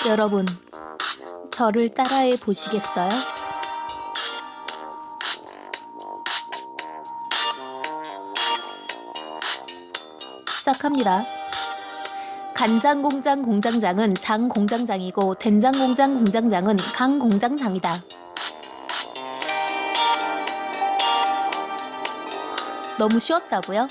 여러분, 저를 따라해 보시겠어요? 시작합니다. 간장공장 공장장은 장 공장장이고 된장공장 공장장은 강 공장장이다. 너무 쉬웠다고요?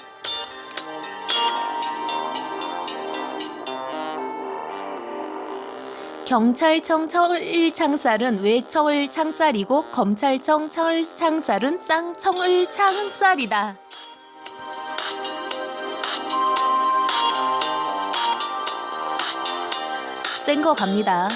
경찰청 철창살은 왜 철창살이고 검찰청 철창살은 쌍청을창살이다. 센 거 갑니다.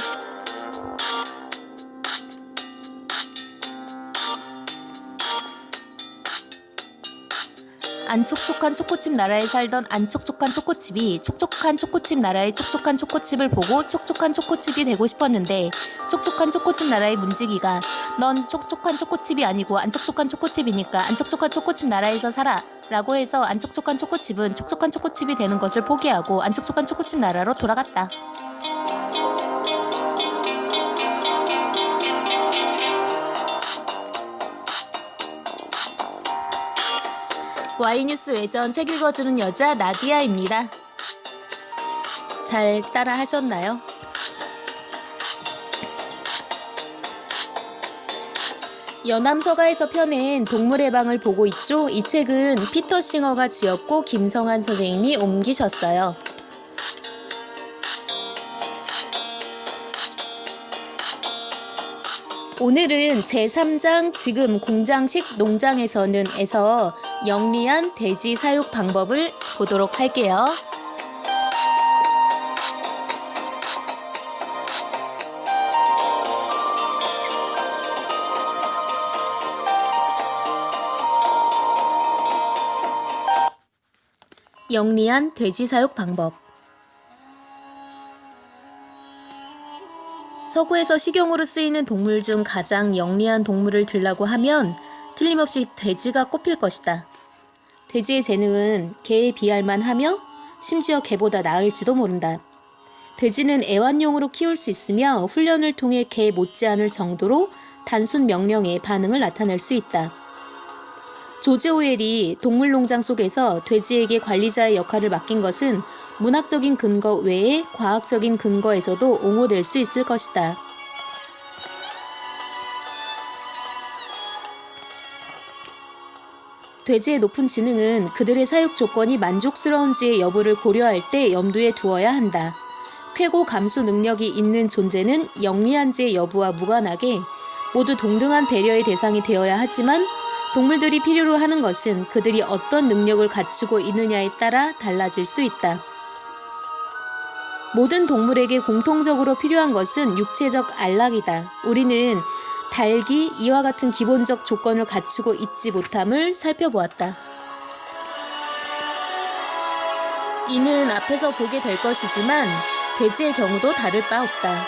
안 촉촉한 초코칩 나라에 살던 안 촉촉한 초코칩이 촉촉한 초코칩 나라의 촉촉한 초코칩을 보고 촉촉한 초코칩이 되고 싶었는데 촉촉한 초코칩 나라의 문지기가 넌 촉촉한 초코칩이 아니고 안 촉촉한 초코칩이니까 안 촉촉한 초코칩 나라에서 살아 라고 해서 안 촉촉한 초코칩은 촉촉한 초코칩이 되는 것을 포기하고 안 촉촉한 초코칩 나라로 돌아갔다. Y뉴스 외전 책 읽어주는 여자 나디아입니다. 잘 따라 하셨나요? 연암서가에서 펴낸 동물의 방을 보고 있죠? 이 책은 피터 싱어가 지었고 김성한 선생님이 옮기셨어요. 오늘은 제3장 지금 공장식 농장에서는 에서 영리한 돼지 사육 방법을 보도록 할게요. 영리한 돼지 사육 방법. 서구에서 식용으로 쓰이는 동물 중 가장 영리한 동물을 들라고 하면 틀림없이 돼지가 꼽힐 것이다. 돼지의 재능은 개에 비할 만하며 심지어 개보다 나을지도 모른다. 돼지는 애완용으로 키울 수 있으며 훈련을 통해 개 못지않을 정도로 단순 명령에 반응을 나타낼 수 있다. 조지 오웰이 동물농장 속에서 돼지에게 관리자의 역할을 맡긴 것은 문학적인 근거 외에 과학적인 근거에서도 옹호될 수 있을 것이다. 돼지의 높은 지능은 그들의 사육 조건이 만족스러운지의 여부를 고려할 때 염두에 두어야 한다. 쾌고 감수 능력이 있는 존재는 영리한지의 여부와 무관하게 모두 동등한 배려의 대상이 되어야 하지만 동물들이 필요로 하는 것은 그들이 어떤 능력을 갖추고 있느냐에 따라 달라질 수 있다. 모든 동물에게 공통적으로 필요한 것은 육체적 안락이다. 우리는 닭이 이와 같은 기본적 조건을 갖추고 있지 못함을 살펴보았다. 이는 앞에서 보게 될 것이지만 돼지의 경우도 다를 바 없다.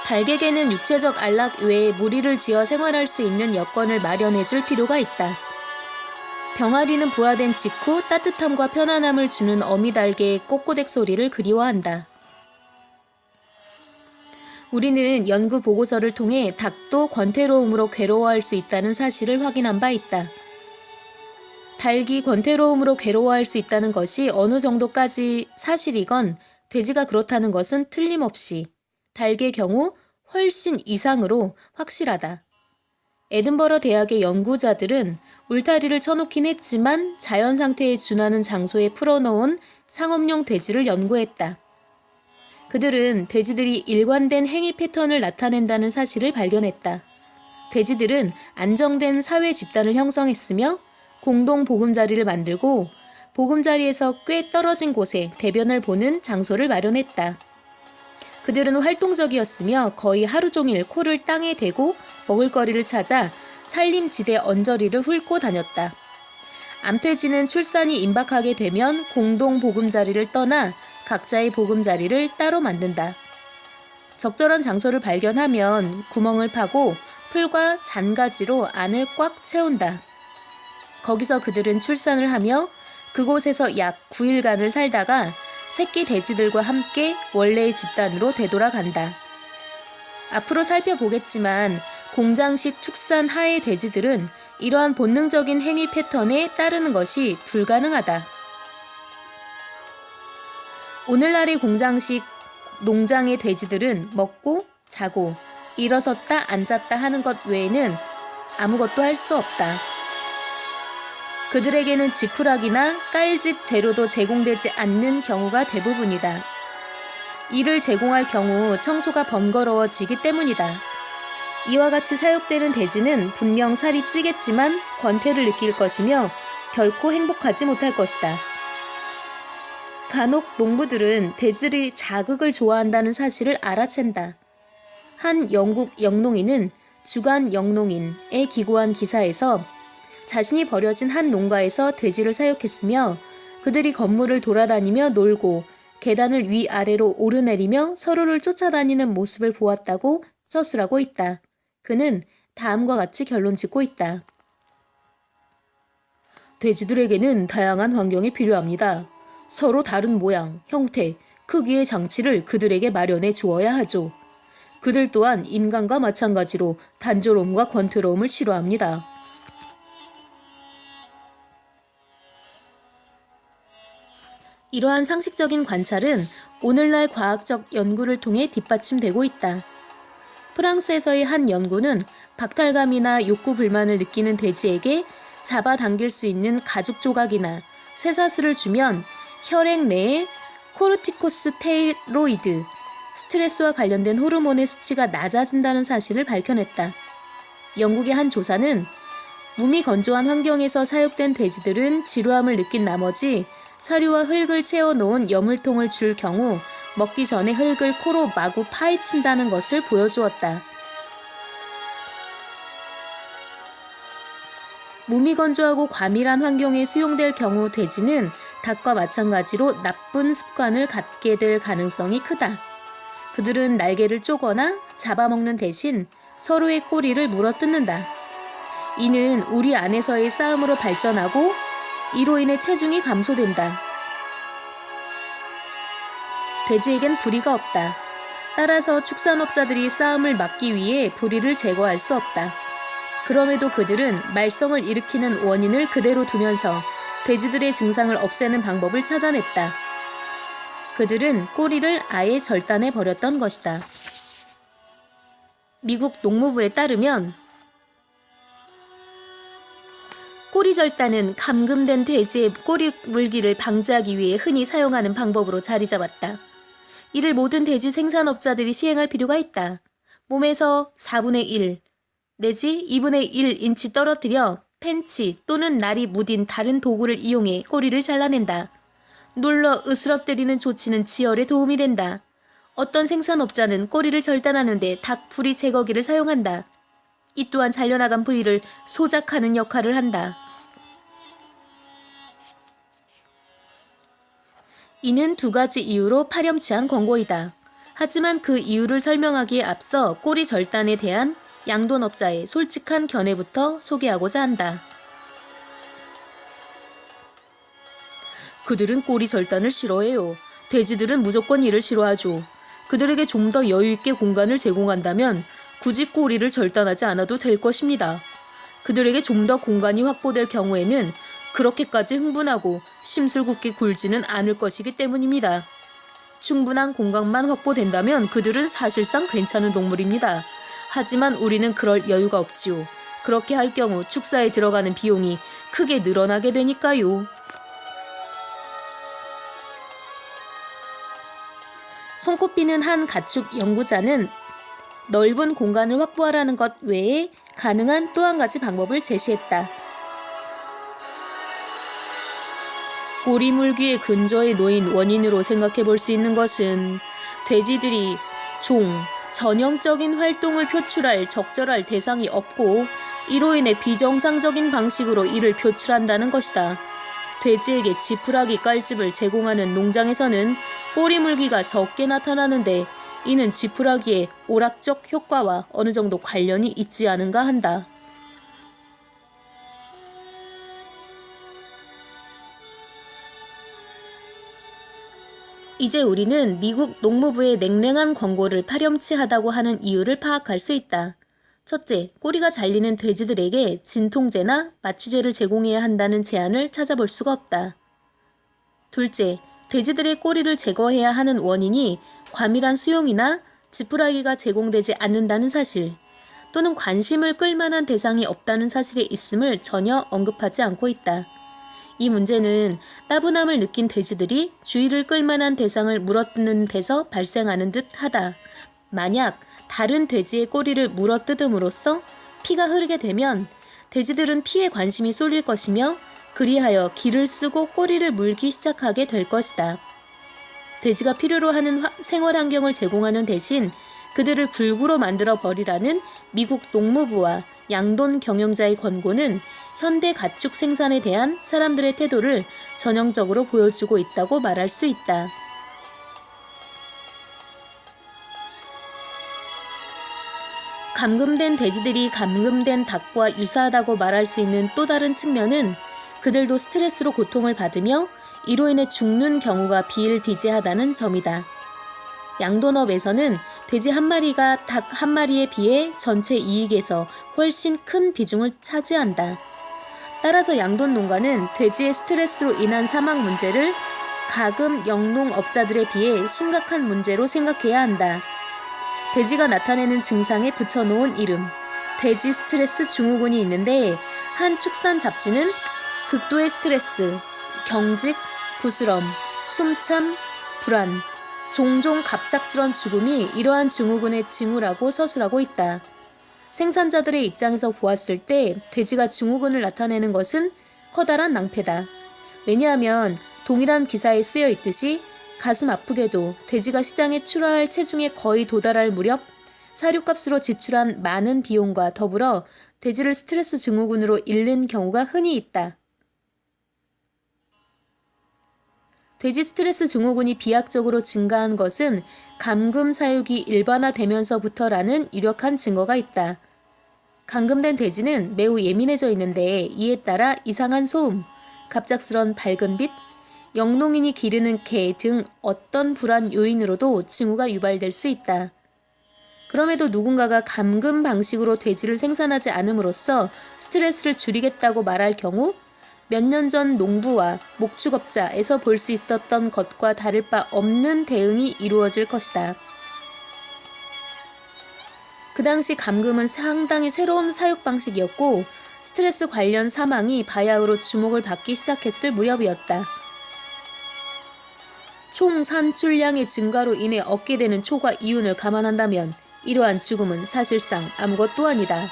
닭에게는 육체적 안락 외에 무리를 지어 생활할 수 있는 여건을 마련해줄 필요가 있다. 병아리는 부화된 직후 따뜻함과 편안함을 주는 어미닭의 꼬꼬댁 소리를 그리워한다. 우리는 연구 보고서를 통해 닭도 권태로움으로 괴로워할 수 있다는 사실을 확인한 바 있다. 닭이 권태로움으로 괴로워할 수 있다는 것이 어느 정도까지 사실이건 돼지가 그렇다는 것은 틀림없이 닭의 경우 훨씬 이상으로 확실하다. 에든버러 대학의 연구자들은 울타리를 쳐놓긴 했지만 자연 상태에 준하는 장소에 풀어놓은 상업용 돼지를 연구했다. 그들은 돼지들이 일관된 행위 패턴을 나타낸다는 사실을 발견했다. 돼지들은 안정된 사회 집단을 형성했으며 공동 보금자리를 만들고 보금자리에서 꽤 떨어진 곳에 대변을 보는 장소를 마련했다. 그들은 활동적이었으며 거의 하루 종일 코를 땅에 대고 먹을거리를 찾아 산림지대 언저리를 훑고 다녔다. 암돼지는 출산이 임박하게 되면 공동 보금자리를 떠나 각자의 보금자리를 따로 만든다. 적절한 장소를 발견하면 구멍을 파고 풀과 잔가지로 안을 꽉 채운다. 거기서 그들은 출산을 하며 그곳에서 약 9일간을 살다가 새끼 돼지들과 함께 원래의 집단으로 되돌아간다. 앞으로 살펴보겠지만 공장식 축산 하의 돼지들은 이러한 본능적인 행위 패턴에 따르는 것이 불가능하다. 오늘날의 공장식 농장의 돼지들은 먹고 자고 일어섰다 앉았다 하는 것 외에는 아무것도 할 수 없다. 그들에게는 지푸라기나 깔집 재료도 제공되지 않는 경우가 대부분이다. 이를 제공할 경우 청소가 번거로워지기 때문이다. 이와 같이 사육되는 돼지는 분명 살이 찌겠지만 권태를 느낄 것이며 결코 행복하지 못할 것이다. 간혹 농부들은 돼지들이 자극을 좋아한다는 사실을 알아챈다. 한 영국 영농인은 주간 영농인에 기고한 기사에서 자신이 버려진 한 농가에서 돼지를 사육했으며 그들이 건물을 돌아다니며 놀고 계단을 위아래로 오르내리며 서로를 쫓아다니는 모습을 보았다고 서술하고 있다. 그는 다음과 같이 결론 짓고 있다. 돼지들에게는 다양한 환경이 필요합니다. 서로 다른 모양, 형태, 크기의 장치를 그들에게 마련해 주어야 하죠. 그들 또한 인간과 마찬가지로 단조로움과 권태로움을 싫어합니다. 이러한 상식적인 관찰은 오늘날 과학적 연구를 통해 뒷받침되고 있다. 프랑스에서의 한 연구는 박탈감이나 욕구 불만을 느끼는 돼지에게 잡아당길 수 있는 가죽 조각이나 쇠사슬을 주면 혈액 내에 코르티코스테로이드, 스트레스와 관련된 호르몬의 수치가 낮아진다는 사실을 밝혀냈다. 영국의 한 조사는 몸이 건조한 환경에서 사육된 돼지들은 지루함을 느낀 나머지 사료와 흙을 채워놓은 여물통을 줄 경우 먹기 전에 흙을 코로 마구 파헤친다는 것을 보여주었다. 몸이 건조하고 과밀한 환경에 수용될 경우 돼지는 닭과 마찬가지로 나쁜 습관을 갖게 될 가능성이 크다. 그들은 날개를 쪼거나 잡아먹는 대신 서로의 꼬리를 물어뜯는다. 이는 우리 안에서의 싸움으로 발전하고 이로 인해 체중이 감소된다. 돼지에겐 부리가 없다. 따라서 축산업자들이 싸움을 막기 위해 부리를 제거할 수 없다. 그럼에도 그들은 말썽을 일으키는 원인을 그대로 두면서 돼지들의 증상을 없애는 방법을 찾아냈다. 그들은 꼬리를 아예 절단해 버렸던 것이다. 미국 농무부에 따르면 꼬리 절단은 감금된 돼지의 꼬리 물기를 방지하기 위해 흔히 사용하는 방법으로 자리 잡았다. 이를 모든 돼지 생산업자들이 시행할 필요가 있다. 몸에서 4분의 1 내지 2분의 1인치 떨어뜨려 펜치 또는 날이 무딘 다른 도구를 이용해 꼬리를 잘라낸다. 눌러 으스러뜨리는 조치는 지혈에 도움이 된다. 어떤 생산업자는 꼬리를 절단하는데 닭 부리 제거기를 사용한다. 이 또한 잘려나간 부위를 소작하는 역할을 한다. 이는 두 가지 이유로 파렴치한 권고이다. 하지만 그 이유를 설명하기에 앞서 꼬리 절단에 대한 양돈업자의 솔직한 견해부터 소개하고자 한다. 그들은 꼬리 절단을 싫어해요. 돼지들은 무조건 이를 싫어하죠. 그들에게 좀 더 여유있게 공간을 제공한다면 굳이 꼬리를 절단하지 않아도 될 것입니다. 그들에게 좀 더 공간이 확보될 경우에는 그렇게까지 흥분하고 심술궂게 굴지는 않을 것이기 때문입니다. 충분한 공간만 확보된다면 그들은 사실상 괜찮은 동물입니다. 하지만 우리는 그럴 여유가 없지요. 그렇게 할 경우 축사에 들어가는 비용이 크게 늘어나게 되니까요. 손꼽히는 한 가축 연구자는 넓은 공간을 확보하라는 것 외에 가능한 또 한 가지 방법을 제시했다. 꼬리 물기의 근저에 놓인 원인으로 생각해 볼 수 있는 것은 돼지들이 전형적인 활동을 표출할 적절할 대상이 없고 이로 인해 비정상적인 방식으로 이를 표출한다는 것이다. 돼지에게 지푸라기 깔집을 제공하는 농장에서는 꼬리 물기가 적게 나타나는데 이는 지푸라기의 오락적 효과와 어느 정도 관련이 있지 않은가 한다. 이제 우리는 미국 농무부의 냉랭한 권고를 파렴치하다고 하는 이유를 파악할 수 있다. 첫째, 꼬리가 잘리는 돼지들에게 진통제나 마취제를 제공해야 한다는 제안을 찾아볼 수가 없다. 둘째, 돼지들의 꼬리를 제거해야 하는 원인이 과밀한 수용이나 지푸라기가 제공되지 않는다는 사실, 또는 관심을 끌만한 대상이 없다는 사실에 있음을 전혀 언급하지 않고 있다. 이 문제는 따분함을 느낀 돼지들이 주의를 끌만한 대상을 물어뜯는 데서 발생하는 듯 하다. 만약 다른 돼지의 꼬리를 물어뜯음으로써 피가 흐르게 되면 돼지들은 피에 관심이 쏠릴 것이며 그리하여 기를 쓰고 꼬리를 물기 시작하게 될 것이다. 돼지가 필요로 하는 생활 환경을 제공하는 대신 그들을 불구로 만들어 버리라는 미국 농무부와 양돈 경영자의 권고는 현대 가축 생산에 대한 사람들의 태도를 전형적으로 보여주고 있다고 말할 수 있다. 감금된 돼지들이 감금된 닭과 유사하다고 말할 수 있는 또 다른 측면은 그들도 스트레스로 고통을 받으며 이로 인해 죽는 경우가 비일비재하다는 점이다. 양돈업에서는 돼지 한 마리가 닭 한 마리에 비해 전체 이익에서 훨씬 큰 비중을 차지한다. 따라서 양돈 농가는 돼지의 스트레스로 인한 사망 문제를 가금 영농업자들에 비해 심각한 문제로 생각해야 한다. 돼지가 나타내는 증상에 붙여놓은 이름, 돼지 스트레스 증후군이 있는데 한 축산 잡지는 극도의 스트레스, 경직, 부스럼, 숨참, 불안, 종종 갑작스런 죽음이 이러한 증후군의 징후라고 서술하고 있다. 생산자들의 입장에서 보았을 때 돼지가 증후군을 나타내는 것은 커다란 낭패다. 왜냐하면 동일한 기사에 쓰여 있듯이 가슴 아프게도 돼지가 시장에 출하할 체중에 거의 도달할 무렵 사료값으로 지출한 많은 비용과 더불어 돼지를 스트레스 증후군으로 잃는 경우가 흔히 있다. 돼지 스트레스 증후군이 비약적으로 증가한 것은 감금 사육이 일반화되면서부터라는 유력한 증거가 있다. 감금된 돼지는 매우 예민해져 있는데 이에 따라 이상한 소음, 갑작스런 밝은 빛, 영농인이 기르는 개 등 어떤 불안 요인으로도 징후가 유발될 수 있다. 그럼에도 누군가가 감금 방식으로 돼지를 생산하지 않음으로써 스트레스를 줄이겠다고 말할 경우 몇 년 전 농부와 목축업자에서 볼 수 있었던 것과 다를 바 없는 대응이 이루어질 것이다. 그 당시 감금은 상당히 새로운 사육 방식이었고 스트레스 관련 사망이 바야흐로 주목을 받기 시작했을 무렵이었다. 총 산출량의 증가로 인해 얻게 되는 초과 이윤을 감안한다면 이러한 죽음은 사실상 아무것도 아니다.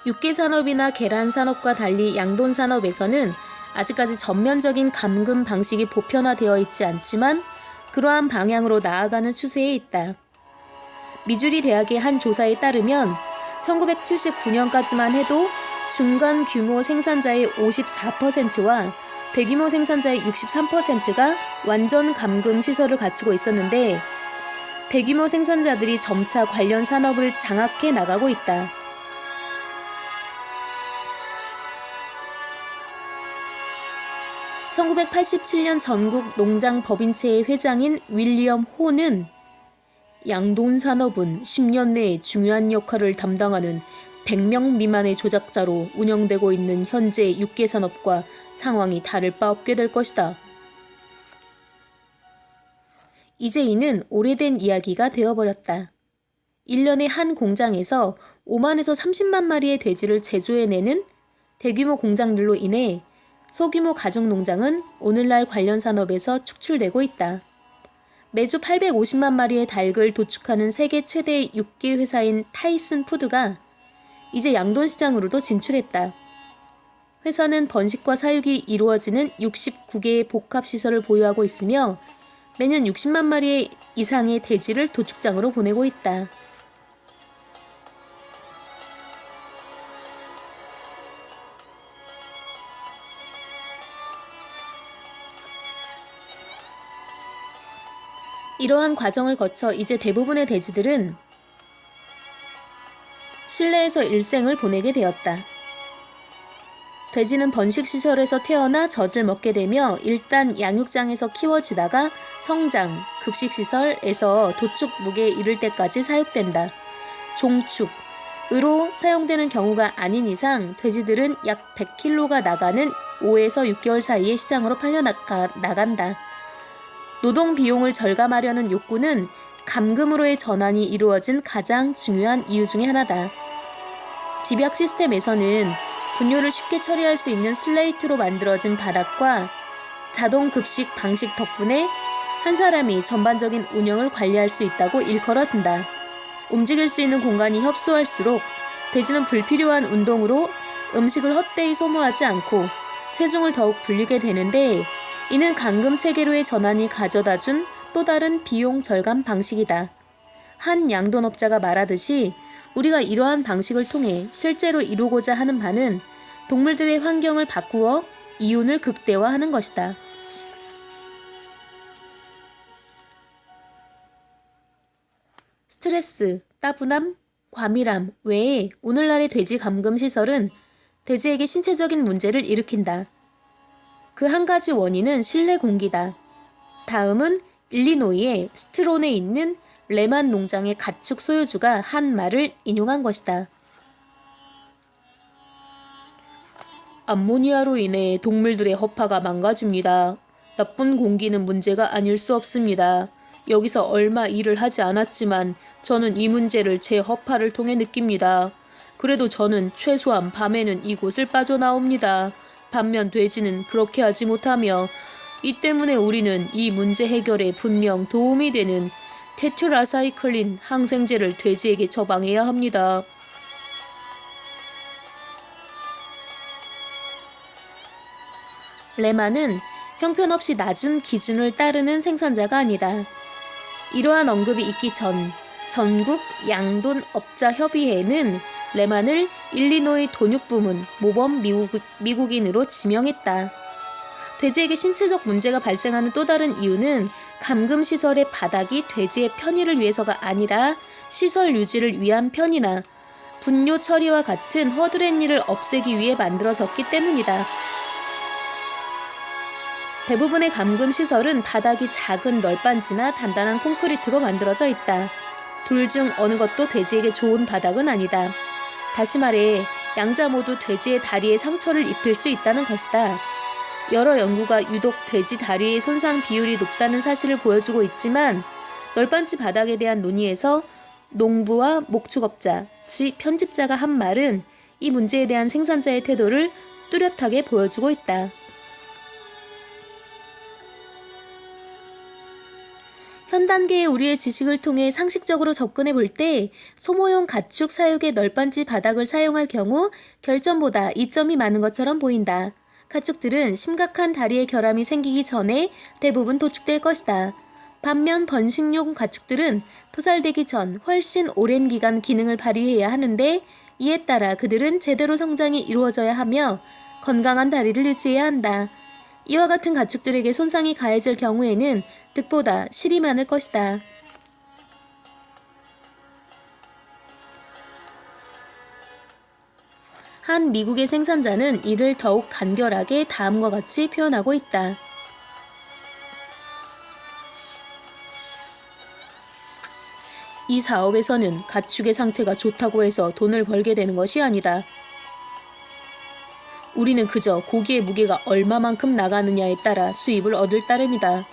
육개산업이나 계란산업과 달리 양돈산업에서는 아직까지 전면적인 감금 방식이 보편화되어 있지 않지만 그러한 방향으로 나아가는 추세에 있다. 미주리 대학의 한 조사에 따르면 1979년까지만 해도 중간 규모 생산자의 54%와 대규모 생산자의 63%가 완전 감금 시설을 갖추고 있었는데 대규모 생산자들이 점차 관련 산업을 장악해 나가고 있다. (1987년) 전국 농장법인체의 회장인 윌리엄 호는 양돈산업은 10년 내에 중요한 역할을 담당하는 100명 미만의 조작자로 운영되고 있는 현재 육개산업과 상황이 다를 바 없게 될 것이다. 이제 이는 오래된 이야기가 되어버렸다. 1년에 한 공장에서 5만에서 30만 마리의 돼지를 제조해내는 대규모 공장들로 인해 소규모 가정농장은 오늘날 관련 산업에서 축출되고 있다. 매주 850만 마리의 닭을 도축하는 세계 최대의 육계 회사인 타이슨 푸드가 이제 양돈 시장으로도 진출했다. 회사는 번식과 사육이 이루어지는 69개의 복합시설을 보유하고 있으며 매년 60만 마리 이상의 돼지를 도축장으로 보내고 있다. 이러한 과정을 거쳐 이제 대부분의 돼지들은 실내에서 일생을 보내게 되었다. 돼지는 번식시설에서 태어나 젖을 먹게 되며 일단 양육장에서 키워지다가 성장, 급식시설에서 도축 무게에 이를 때까지 사육된다. 종축으로 사용되는 경우가 아닌 이상 돼지들은 약 100kg가 나가는 5에서 6개월 사이에 시장으로 팔려나간다. 노동 비용을 절감하려는 욕구는 감금으로의 전환이 이루어진 가장 중요한 이유 중에 하나다. 집약 시스템에서는 분뇨를 쉽게 처리할 수 있는 슬레이트로 만들어진 바닥과 자동 급식 방식 덕분에 한 사람이 전반적인 운영을 관리할 수 있다고 일컬어진다. 움직일 수 있는 공간이 협소할수록 돼지는 불필요한 운동으로 음식을 헛되이 소모하지 않고 체중을 더욱 불리게 되는데 이는 감금 체계로의 전환이 가져다준 또 다른 비용 절감 방식이다. 한 양돈업자가 말하듯이 우리가 이러한 방식을 통해 실제로 이루고자 하는 바는 동물들의 환경을 바꾸어 이윤을 극대화하는 것이다. 스트레스, 따분함, 과밀함 외에 오늘날의 돼지 감금 시설은 돼지에게 신체적인 문제를 일으킨다. 그 한 가지 원인은 실내 공기다. 다음은 일리노이의 스트론에 있는 레만 농장의 가축 소유주가 한 말을 인용한 것이다. 암모니아로 인해 동물들의 허파가 망가집니다. 나쁜 공기는 문제가 아닐 수 없습니다. 여기서 얼마 일을 하지 않았지만 저는 이 문제를 제 허파를 통해 느낍니다. 그래도 저는 최소한 밤에는 이곳을 빠져나옵니다. 반면 돼지는 그렇게 하지 못하며 이 때문에 우리는 이 문제 해결에 분명 도움이 되는 테트라사이클린 항생제를 돼지에게 처방해야 합니다. 레만은 형편없이 낮은 기준을 따르는 생산자가 아니다. 이러한 언급이 있기 전 전국 양돈업자협의회는 레만을 일리노이 돈육부문 모범 미국인으로 지명했다. 돼지에게 신체적 문제가 발생하는 또 다른 이유는 감금시설의 바닥이 돼지의 편의를 위해서가 아니라 시설 유지를 위한 편의나 분뇨 처리와 같은 허드렛 일을 없애기 위해 만들어졌기 때문이다. 대부분의 감금시설은 바닥이 작은 널빤지나 단단한 콘크리트로 만들어져 있다. 둘 중 어느 것도 돼지에게 좋은 바닥은 아니다. 다시 말해 양자 모두 돼지의 다리에 상처를 입힐 수 있다는 것이다. 여러 연구가 유독 돼지 다리의 손상 비율이 높다는 사실을 보여주고 있지만 널빤지 바닥에 대한 논의에서 농부와 목축업자, 즉 편집자가 한 말은 이 문제에 대한 생산자의 태도를 뚜렷하게 보여주고 있다. 현 단계의 우리의 지식을 통해 상식적으로 접근해 볼 때 소모용 가축 사육의 널빤지 바닥을 사용할 경우 결점보다 이점이 많은 것처럼 보인다. 가축들은 심각한 다리의 결함이 생기기 전에 대부분 도축될 것이다. 반면 번식용 가축들은 토살되기 전 훨씬 오랜 기간 기능을 발휘해야 하는데 이에 따라 그들은 제대로 성장이 이루어져야 하며 건강한 다리를 유지해야 한다. 이와 같은 가축들에게 손상이 가해질 경우에는 득보다 실이 많을 것이다. 한 미국의 생산자는 이를 더욱 간결하게 다음과 같이 표현하고 있다. 이 사업에서는 가축의 상태가 좋다고 해서 돈을 벌게 되는 것이 아니다. 우리는 그저 고기의 무게가 얼마만큼 나가느냐에 따라 수입을 얻을 따름이다.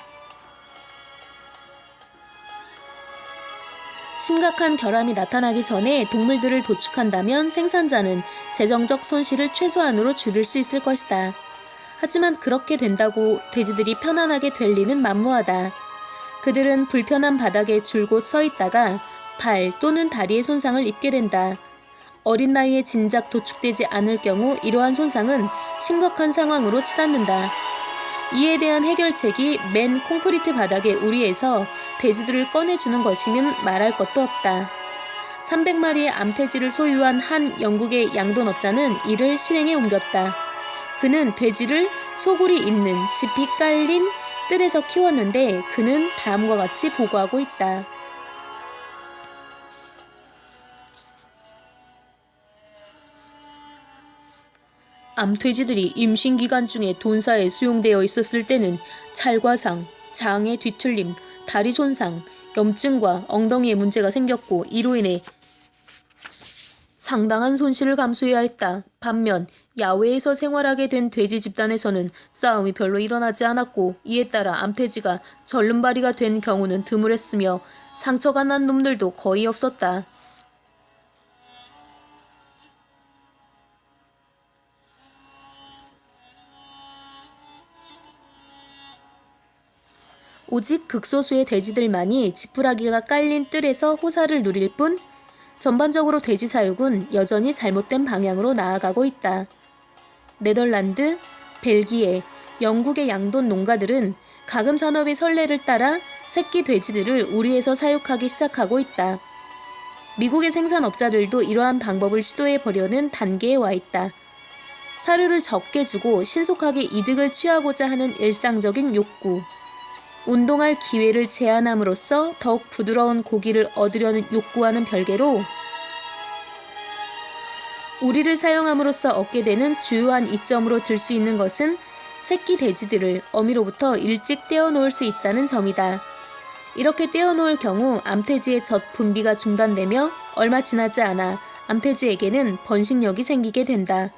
심각한 결함이 나타나기 전에 동물들을 도축한다면 생산자는 재정적 손실을 최소한으로 줄일 수 있을 것이다. 하지만 그렇게 된다고 돼지들이 편안하게 될 리는 만무하다. 그들은 불편한 바닥에 줄곧 서 있다가 발 또는 다리의 손상을 입게 된다. 어린 나이에 진작 도축되지 않을 경우 이러한 손상은 심각한 상황으로 치닫는다. 이에 대한 해결책이 맨 콘크리트 바닥에 우리에서 돼지들을 꺼내주는 것이면 말할 것도 없다. 300마리의 암돼지를 소유한 한 영국의 양돈업자는 이를 실행에 옮겼다. 그는 돼지를 소굴이 있는 짚이 깔린 뜰에서 키웠는데 그는 다음과 같이 보고하고 있다. 암돼지들이 임신 기간 중에 돈사에 수용되어 있었을 때는 찰과상, 장의 뒤틀림, 다리 손상, 염증과 엉덩이에 문제가 생겼고 이로 인해 상당한 손실을 감수해야 했다. 반면 야외에서 생활하게 된 돼지 집단에서는 싸움이 별로 일어나지 않았고 이에 따라 암돼지가 절름발이가 된 경우는 드물었으며 상처가 난 놈들도 거의 없었다. 오직 극소수의 돼지들만이 지푸라기가 깔린 뜰에서 호사를 누릴 뿐 전반적으로 돼지 사육은 여전히 잘못된 방향으로 나아가고 있다. 네덜란드, 벨기에, 영국의 양돈 농가들은 가금 산업의 선례를 따라 새끼 돼지들을 우리에서 사육하기 시작하고 있다. 미국의 생산업자들도 이러한 방법을 시도해 보려는 단계에 와 있다. 사료를 적게 주고 신속하게 이득을 취하고자 하는 일상적인 욕구. 운동할 기회를 제한함으로써 더욱 부드러운 고기를 얻으려는 욕구와는 별개로 우리를 사용함으로써 얻게 되는 주요한 이점으로 들 수 있는 것은 새끼 돼지들을 어미로부터 일찍 떼어놓을 수 있다는 점이다. 이렇게 떼어놓을 경우 암돼지의 젖 분비가 중단되며 얼마 지나지 않아 암돼지에게는 번식력이 생기게 된다.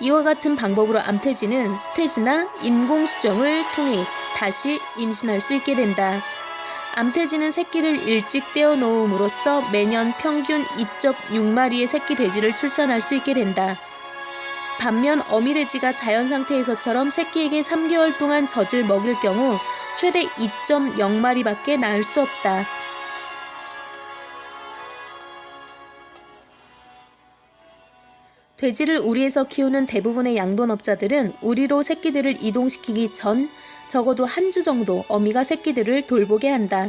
이와 같은 방법으로 암돼지는 수태지나 인공수정을 통해 다시 임신할 수 있게 된다. 암돼지는 새끼를 일찍 떼어놓음으로써 매년 평균 2.6마리의 새끼 돼지를 출산할 수 있게 된다. 반면 어미돼지가 자연상태에서처럼 새끼에게 3개월 동안 젖을 먹일 경우 최대 2.0마리밖에 낳을 수 없다. 돼지를 우리에서 키우는 대부분의 양돈업자들은 우리로 새끼들을 이동시키기 전 적어도 한 주 정도 어미가 새끼들을 돌보게 한다.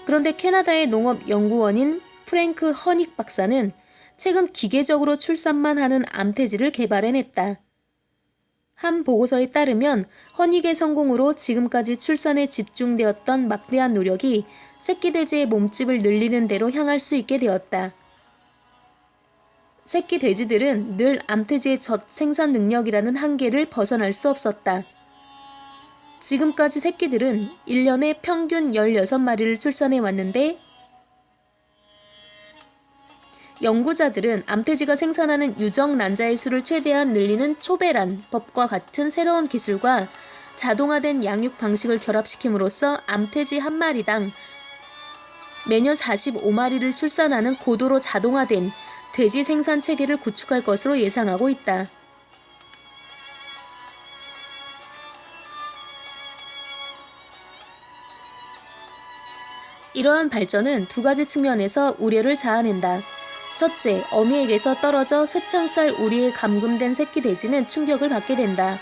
그런데 캐나다의 농업연구원인 프랭크 허닉 박사는 최근 기계적으로 출산만 하는 암돼지를 개발해냈다. 한 보고서에 따르면 허닉의 성공으로 지금까지 출산에 집중되었던 막대한 노력이 새끼 돼지의 몸집을 늘리는 데로 향할 수 있게 되었다. 새끼 돼지들은 늘 암돼지의 젖 생산 능력이라는 한계를 벗어날 수 없었다. 지금까지 새끼들은 1년에 평균 16마리를 출산해 왔는데 연구자들은 암돼지가 생산하는 유정 난자의 수를 최대한 늘리는 초배란 법과 같은 새로운 기술과 자동화된 양육 방식을 결합시킴으로써 암돼지 한 마리당 매년 45마리를 출산하는 고도로 자동화된 돼지 생산 체계를 구축할 것으로 예상하고 있다. 이러한 발전은 두 가지 측면에서 우려를 자아낸다. 첫째, 어미에게서 떨어져 쇠창살 우리에 감금된 새끼 돼지는 충격을 받게 된다.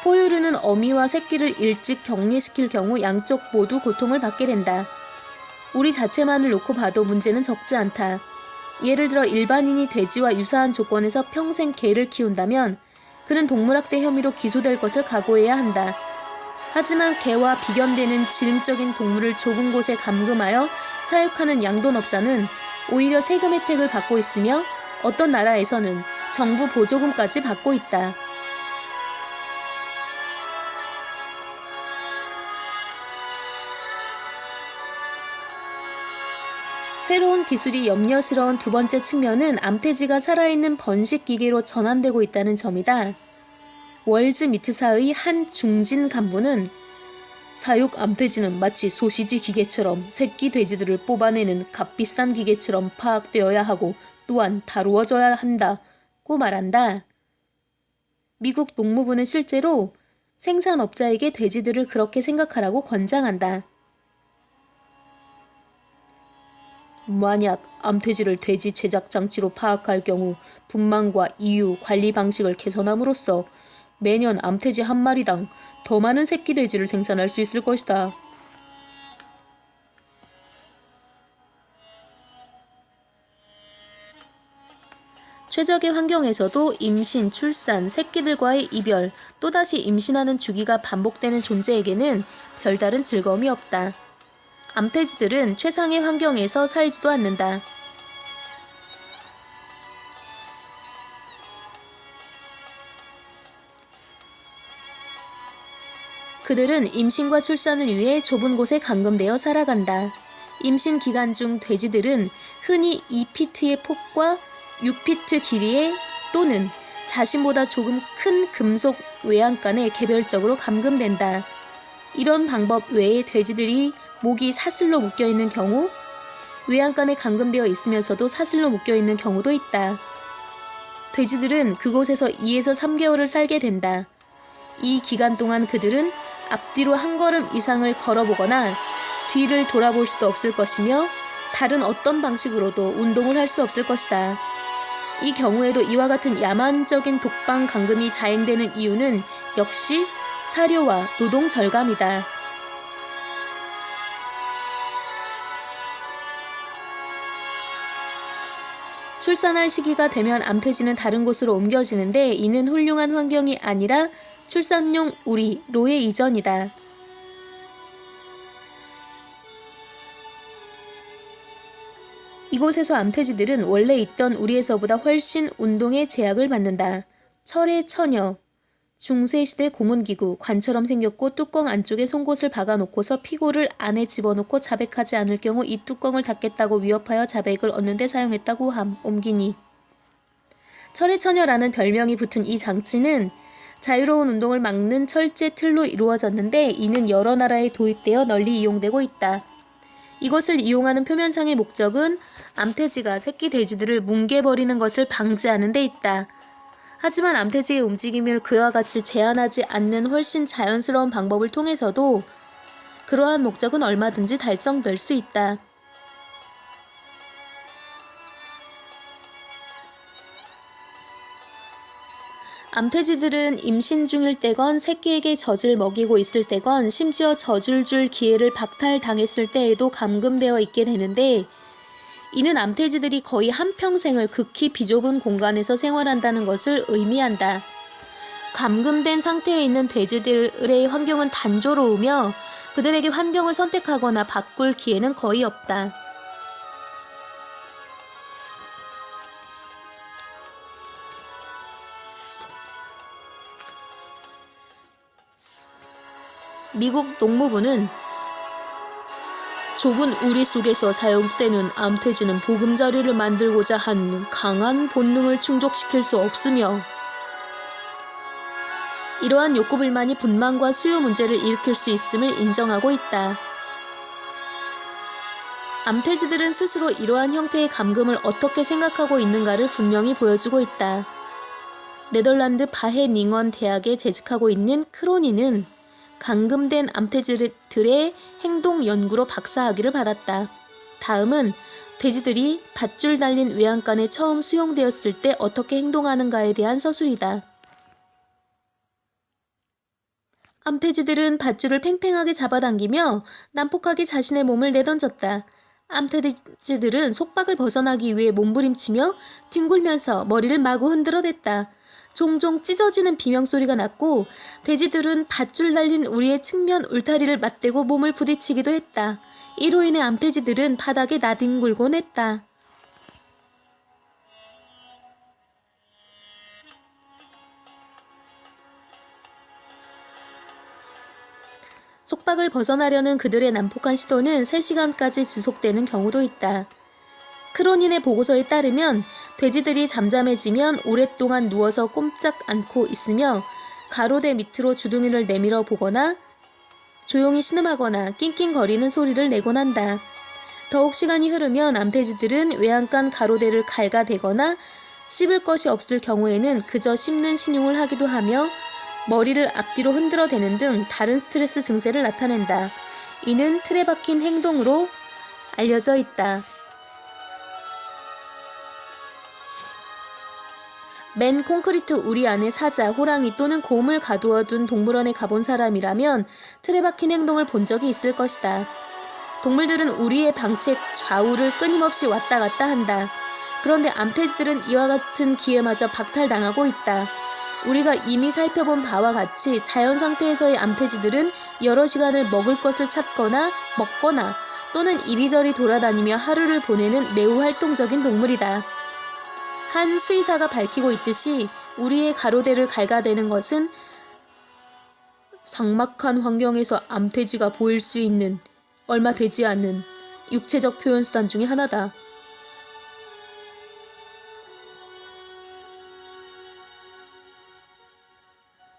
포유류는 어미와 새끼를 일찍 격리시킬 경우 양쪽 모두 고통을 받게 된다. 우리 자체만을 놓고 봐도 문제는 적지 않다. 예를 들어 일반인이 돼지와 유사한 조건에서 평생 개를 키운다면 그는 동물학대 혐의로 기소될 것을 각오해야 한다. 하지만 개와 비견되는 지능적인 동물을 좁은 곳에 감금하여 사육하는 양돈업자는 오히려 세금 혜택을 받고 있으며 어떤 나라에서는 정부 보조금까지 받고 있다. 새로운 기술이 염려스러운 두 번째 측면은 암돼지가 살아있는 번식 기계로 전환되고 있다는 점이다. 월즈 미트사의 한 중진 간부는 사육 암돼지는 마치 소시지 기계처럼 새끼 돼지들을 뽑아내는 값비싼 기계처럼 파악되어야 하고 또한 다루어져야 한다고 말한다. 미국 농무부는 실제로 생산업자에게 돼지들을 그렇게 생각하라고 권장한다. 만약 암돼지를 돼지 제작 장치로 파악할 경우 분만과 이유, 관리 방식을 개선함으로써 매년 암돼지 한 마리당 더 많은 새끼 돼지를 생산할 수 있을 것이다. 최적의 환경에서도 임신, 출산, 새끼들과의 이별, 또다시 임신하는 주기가 반복되는 존재에게는 별다른 즐거움이 없다. 암돼지들은 최상의 환경에서 살지도 않는다. 그들은 임신과 출산을 위해 좁은 곳에 감금되어 살아간다. 임신 기간 중 돼지들은 흔히 2피트의 폭과 6피트 길이의 또는 자신보다 조금 큰 금속 외양간에 개별적으로 감금된다. 이런 방법 외에 돼지들이 목이 사슬로 묶여있는 경우, 외양간에 감금되어 있으면서도 사슬로 묶여있는 경우도 있다. 돼지들은 그곳에서 2에서 3개월을 살게 된다. 이 기간 동안 그들은 앞뒤로 한 걸음 이상을 걸어보거나 뒤를 돌아볼 수도 없을 것이며 다른 어떤 방식으로도 운동을 할 수 없을 것이다. 이 경우에도 이와 같은 야만적인 독방 감금이 자행되는 이유는 역시 사료와 노동 절감이다. 출산할 시기가 되면 암돼지는 다른 곳으로 옮겨지는데 이는 훌륭한 환경이 아니라 출산용 우리로의 이전이다. 이곳에서 암돼지들은 원래 있던 우리에서보다 훨씬 운동에 제약을 받는다. 철의 처녀, 중세시대 고문기구, 관처럼 생겼고 뚜껑 안쪽에 송곳을 박아놓고서 피고를 안에 집어넣고 자백하지 않을 경우 이 뚜껑을 닫겠다고 위협하여 자백을 얻는 데 사용했다고 함. 옮기니. 철의 처녀라는 별명이 붙은 이 장치는 자유로운 운동을 막는 철제 틀로 이루어졌는데 이는 여러 나라에 도입되어 널리 이용되고 있다. 이것을 이용하는 표면상의 목적은 암돼지가 새끼 돼지들을 뭉개버리는 것을 방지하는 데 있다. 하지만 암돼지의 움직임을 그와 같이 제한하지 않는 훨씬 자연스러운 방법을 통해서도 그러한 목적은 얼마든지 달성될 수 있다. 암돼지들은 임신 중일 때건 새끼에게 젖을 먹이고 있을 때건 심지어 젖을 줄 기회를 박탈당했을 때에도 감금되어 있게 되는데 이는 암돼지들이 거의 한평생을 극히 비좁은 공간에서 생활한다는 것을 의미한다. 감금된 상태에 있는 돼지들의 환경은 단조로우며 그들에게 환경을 선택하거나 바꿀 기회는 거의 없다. 미국 농무부는 좁은 우리 속에서 사용되는 암돼지는 보금자리를 만들고자 하는 강한 본능을 충족시킬 수 없으며 이러한 욕구불만이 분만과 수요 문제를 일으킬 수 있음을 인정하고 있다. 암돼지들은 스스로 이러한 형태의 감금을 어떻게 생각하고 있는가를 분명히 보여주고 있다. 네덜란드 바헤닝원 대학에 재직하고 있는 크로니는 감금된 암돼지들의 행동 연구로 박사학위를 받았다. 다음은 돼지들이 밧줄 달린 외양간에 처음 수용되었을 때 어떻게 행동하는가에 대한 서술이다. 암돼지들은 밧줄을 팽팽하게 잡아당기며 난폭하게 자신의 몸을 내던졌다. 암돼지들은 속박을 벗어나기 위해 몸부림치며 뒹굴면서 머리를 마구 흔들어댔다. 종종 찢어지는 비명소리가 났고 돼지들은 밧줄 달린 우리의 측면 울타리를 맞대고 몸을 부딪히기도 했다. 이로 인해 암돼지들은 바닥에 나뒹굴곤 했다. 속박을 벗어나려는 그들의 난폭한 시도는 3시간까지 지속되는 경우도 있다. 크로닌의 보고서에 따르면 돼지들이 잠잠해지면 오랫동안 누워서 꼼짝 않고 있으며 가로대 밑으로 주둥이를 내밀어 보거나 조용히 신음하거나 낑낑거리는 소리를 내곤 한다. 더욱 시간이 흐르면 암돼지들은 외양간 가로대를 갉아대거나 씹을 것이 없을 경우에는 그저 씹는 신용을 하기도 하며 머리를 앞뒤로 흔들어대는 등 다른 스트레스 증세를 나타낸다. 이는 틀에 박힌 행동으로 알려져 있다. 맨 콘크리트 우리 안에 사자, 호랑이 또는 곰을 가두어둔 동물원에 가본 사람이라면 틀에 박힌 행동을 본 적이 있을 것이다. 동물들은 우리의 방책 좌우를 끊임없이 왔다 갔다 한다. 그런데 암돼지들은 이와 같은 기회마저 박탈당하고 있다. 우리가 이미 살펴본 바와 같이 자연 상태에서의 암돼지들은 여러 시간을 먹을 것을 찾거나 먹거나 또는 이리저리 돌아다니며 하루를 보내는 매우 활동적인 동물이다. 한 수의사가 밝히고 있듯이 우리의 가로대를 갉아대는 것은 삭막한 환경에서 암돼지가 보일 수 있는 얼마 되지 않는 육체적 표현 수단 중의 하나다.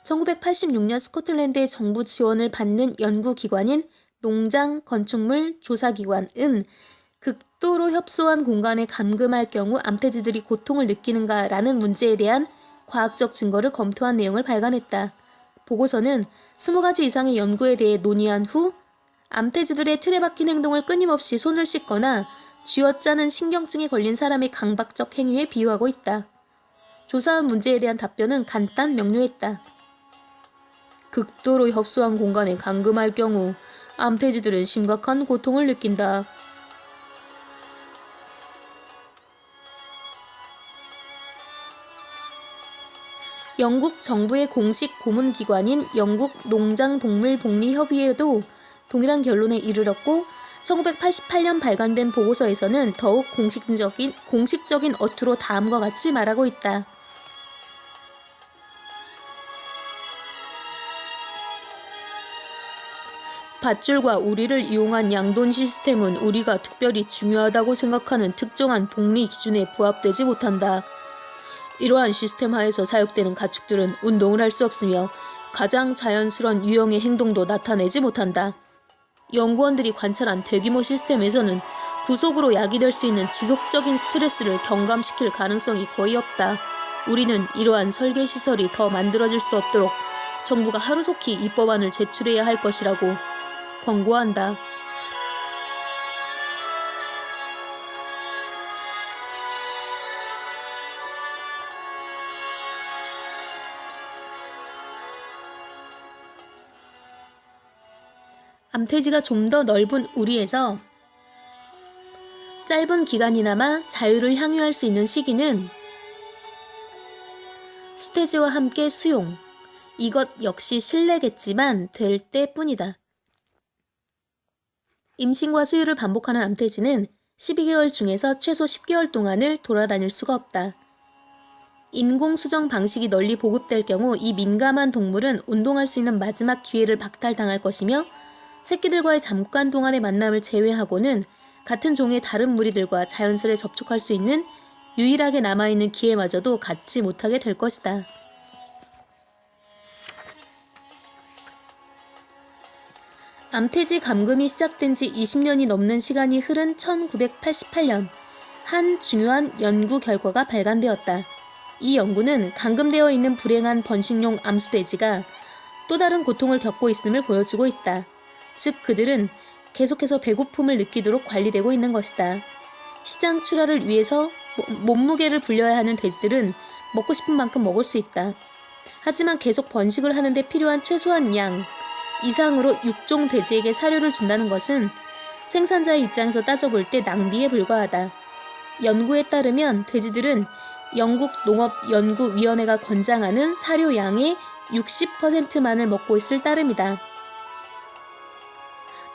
(1986년) 스코틀랜드의 정부 지원을 받는 연구기관인 농장 건축물 조사기관은 극도로 협소한 공간에 감금할 경우 암돼지들이 고통을 느끼는가라는 문제에 대한 과학적 증거를 검토한 내용을 발간했다. 보고서는 20가지 이상의 연구에 대해 논의한 후 암돼지들의 틀에 박힌 행동을 끊임없이 손을 씻거나 쥐어짜는 신경증에 걸린 사람의 강박적 행위에 비유하고 있다. 조사한 문제에 대한 답변은 간단 명료했다. 극도로 협소한 공간에 감금할 경우 암돼지들은 심각한 고통을 느낀다. 영국 정부의 공식 고문기관인 영국 농장동물복리협의회도 동일한 결론에 이르렀고 1988년 발간된 보고서에서는 더욱 공식적인 어투로 다음과 같이 말하고 있다. 밧줄과 우리를 이용한 양돈 시스템은 우리가 특별히 중요하다고 생각하는 특정한 복리 기준에 부합되지 못한다. 이러한 시스템 하에서 사육되는 가축들은 운동을 할 수 없으며 가장 자연스러운 유형의 행동도 나타내지 못한다. 연구원들이 관찰한 대규모 시스템에서는 구속으로 야기될 수 있는 지속적인 스트레스를 경감시킬 가능성이 거의 없다. 우리는 이러한 설계시설이 더 만들어질 수 없도록 정부가 하루속히 입법안을 제출해야 할 것이라고 권고한다. 암돼지가 좀 더 넓은 우리에서 짧은 기간이나마 자유를 향유할 수 있는 시기는 수태지와 함께 수용, 이것 역시 실내겠지만 될 때뿐이다. 임신과 수유를 반복하는 암돼지는 12개월 중에서 최소 10개월 동안을 돌아다닐 수가 없다. 인공수정 방식이 널리 보급될 경우 이 민감한 동물은 운동할 수 있는 마지막 기회를 박탈당할 것이며 새끼들과의 잠깐 동안의 만남을 제외하고는 같은 종의 다른 무리들과 자연스레 접촉할 수 있는 유일하게 남아있는 기회마저도 갖지 못하게 될 것이다. 암돼지 감금이 시작된 지 20년이 넘는 시간이 흐른 1988년 한 중요한 연구 결과가 발간되었다. 이 연구는 감금되어 있는 불행한 번식용 암수돼지가 또 다른 고통을 겪고 있음을 보여주고 있다. 즉 그들은 계속해서 배고픔을 느끼도록 관리되고 있는 것이다. 시장 출하를 위해서 몸무게를 불려야 하는 돼지들은 먹고 싶은 만큼 먹을 수 있다. 하지만 계속 번식을 하는데 필요한 최소한 양 이상으로 육종 돼지에게 사료를 준다는 것은 생산자의 입장에서 따져볼 때 낭비에 불과하다. 연구에 따르면 돼지들은 영국 농업연구위원회가 권장하는 사료 양의 60%만을 먹고 있을 따름이다.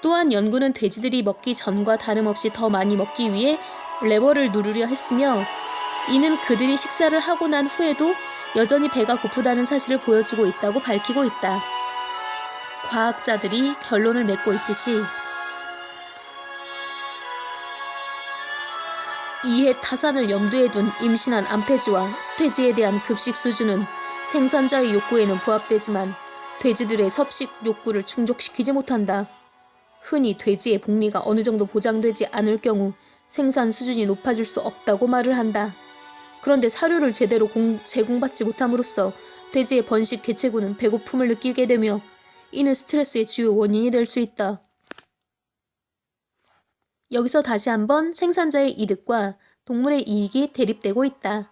또한 연구는 돼지들이 먹기 전과 다름없이 더 많이 먹기 위해 레버를 누르려 했으며 이는 그들이 식사를 하고 난 후에도 여전히 배가 고프다는 사실을 보여주고 있다고 밝히고 있다. 과학자들이 결론을 맺고 있듯이 이해 타산을 염두에 둔 임신한 암돼지와 수돼지에 대한 급식 수준은 생산자의 욕구에는 부합되지만 돼지들의 섭식 욕구를 충족시키지 못한다. 흔히 돼지의 복리가 어느 정도 보장되지 않을 경우 생산 수준이 높아질 수 없다고 말을 한다. 그런데 사료를 제대로 제공받지 못함으로써 돼지의 번식 개체군은 배고픔을 느끼게 되며 이는 스트레스의 주요 원인이 될 수 있다. 여기서 다시 한번 생산자의 이득과 동물의 이익이 대립되고 있다.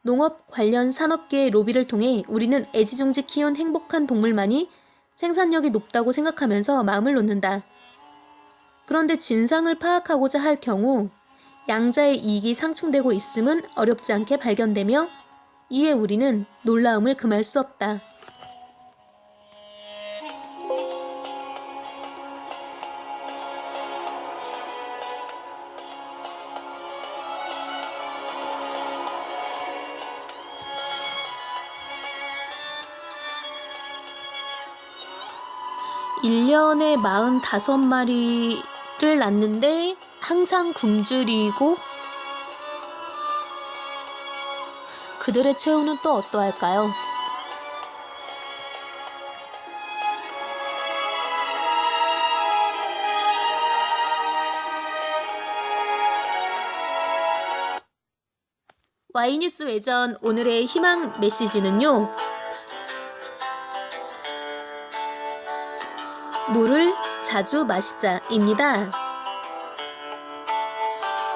농업 관련 산업계의 로비를 통해 우리는 애지중지 키운 행복한 동물만이 생산력이 높다고 생각하면서 마음을 놓는다. 그런데 진상을 파악하고자 할 경우 양자의 이익이 상충되고 있음은 어렵지 않게 발견되며 이에 우리는 놀라움을 금할 수 없다. 1년에 45마리를 낳는데 항상 굶주리고 그들의 최후는 또 어떠할까요? Y뉴스 외전 오늘의 희망 메시지는요. 물을 자주 마시자입니다.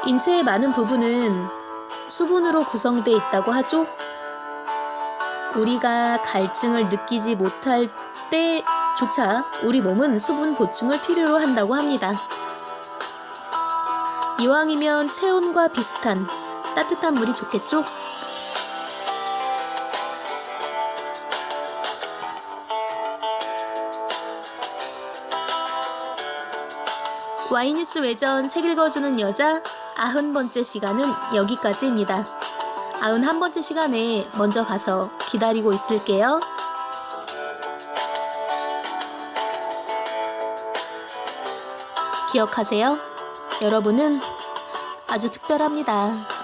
인체의 많은 부분은 수분으로 구성되어 있다고 하죠. 우리가 갈증을 느끼지 못할 때조차 우리 몸은 수분 보충을 필요로 한다고 합니다. 이왕이면 체온과 비슷한 따뜻한 물이 좋겠죠? Y뉴스 외전 책 읽어주는 여자 90번째 시간은 여기까지입니다. 91번째 시간에 먼저 가서 기다리고 있을게요. 기억하세요. 여러분은 아주 특별합니다.